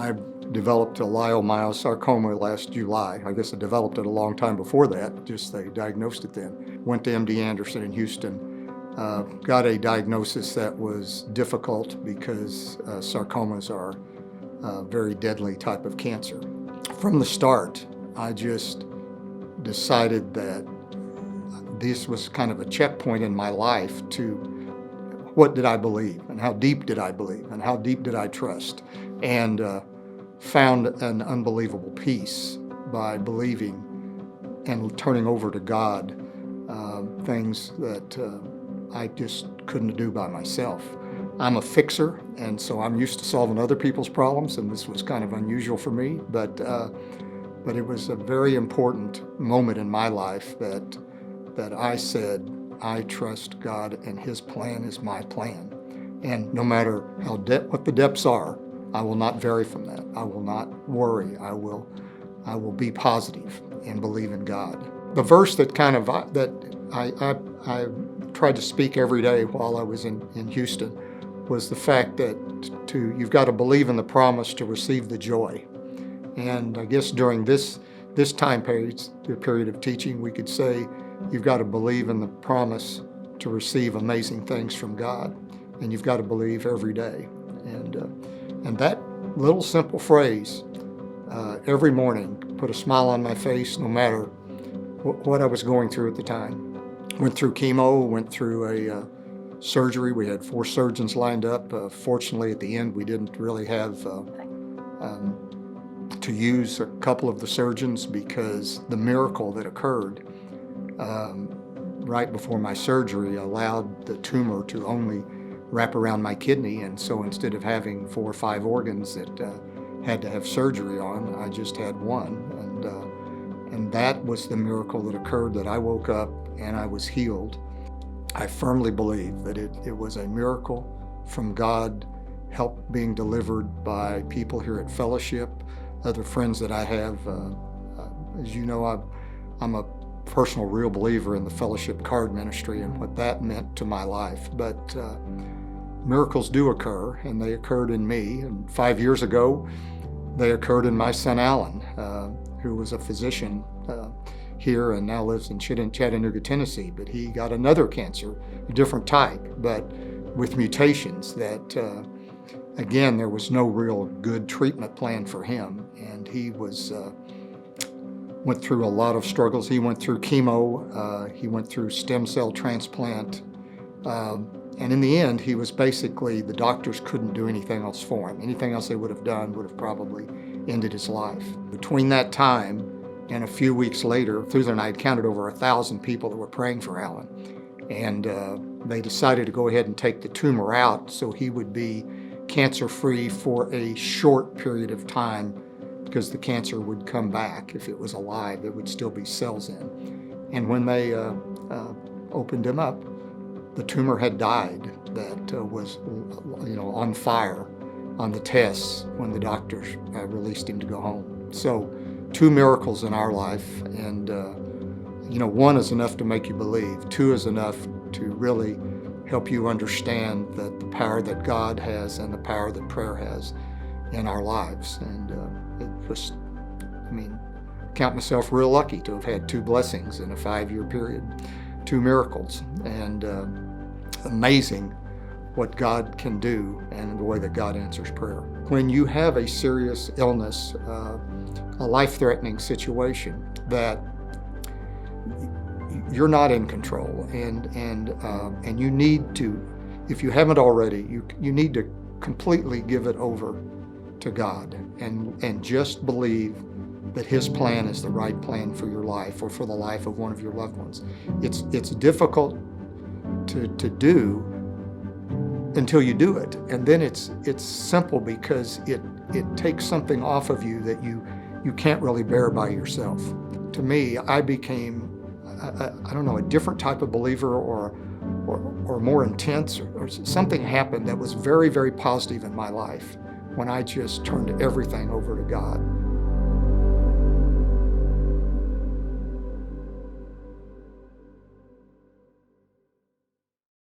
I developed a leiomyosarcoma last July. I guess I developed it a long time before that, just they diagnosed it then. Went to MD Anderson in Houston, got a diagnosis that was difficult because sarcomas are a very deadly type of cancer. From the start, I just decided that this was kind of a checkpoint in my life to what did I believe, and how deep did I believe, and how deep did I trust, and found an unbelievable peace by believing and turning over to God things that I just couldn't do by myself. I'm a fixer, and so I'm used to solving other people's problems, and this was kind of unusual for me, but it was a very important moment in my life that I said, I trust God, and His plan is my plan. And no matter what the depths are, I will not vary from that. I will not worry. I will be positive and believe in God. The verse that I tried to speak every day while I was in Houston was the fact that you've got to believe in the promise to receive the joy. And I guess during this time period, the period of teaching, we could say you've got to believe in the promise to receive amazing things from God, and you've got to believe every day. And that little simple phrase every morning put a smile on my face, no matter what I was going through at the time. Went through chemo, went through a surgery. We had 4 surgeons lined up. Fortunately, at the end, we didn't really have to use a couple of the surgeons, because the miracle that occurred right before my surgery allowed the tumor to only wrap around my kidney, and so instead of having 4 or 5 organs that had to have surgery on, I just had one, and that was the miracle that occurred, that I woke up and I was healed. I firmly believe that it was a miracle from God, help being delivered by people here at Fellowship, other friends that I have. As you know, I'm a personal real believer in the Fellowship card ministry and what that meant to my life. But miracles do occur, and they occurred in me. And 5 years ago, they occurred in my son Alan, who was a physician here and now lives in Chattanooga, Tennessee. But he got another cancer, a different type, but with mutations that, again, there was no real good treatment plan for him. And he went through a lot of struggles. He went through chemo, he went through stem cell transplant, and in the end, he was basically, the doctors couldn't do anything else for him. Anything else they would have done would have probably ended his life. Between that time and a few weeks later, Susan and I had counted over 1,000 people that were praying for Alan, and they decided to go ahead and take the tumor out so he would be cancer-free for a short period of time, because the cancer would come back. If it was alive, there would still be cells in. And when they opened him up, the tumor had died. That was on fire on the tests when the doctors released him to go home. So 2 miracles in our life, and one is enough to make you believe. 2 is enough to really help you understand that the power that God has and the power that prayer has in our lives. And count myself real lucky to have had 2 blessings in a 5-year period, 2 miracles, and amazing what God can do and the way that God answers prayer. When you have a serious illness, a life-threatening situation that you're not in control, and you need to, if you haven't already, you need to completely give it over to God and just believe that His plan is the right plan for your life or for the life of one of your loved ones. It's difficult to do until you do it, and then it's simple because it takes something off of you that you can't really bear by yourself. To me, I became a different type of believer, or more intense, or something happened that was very, very positive in my life when I just turned everything over to God.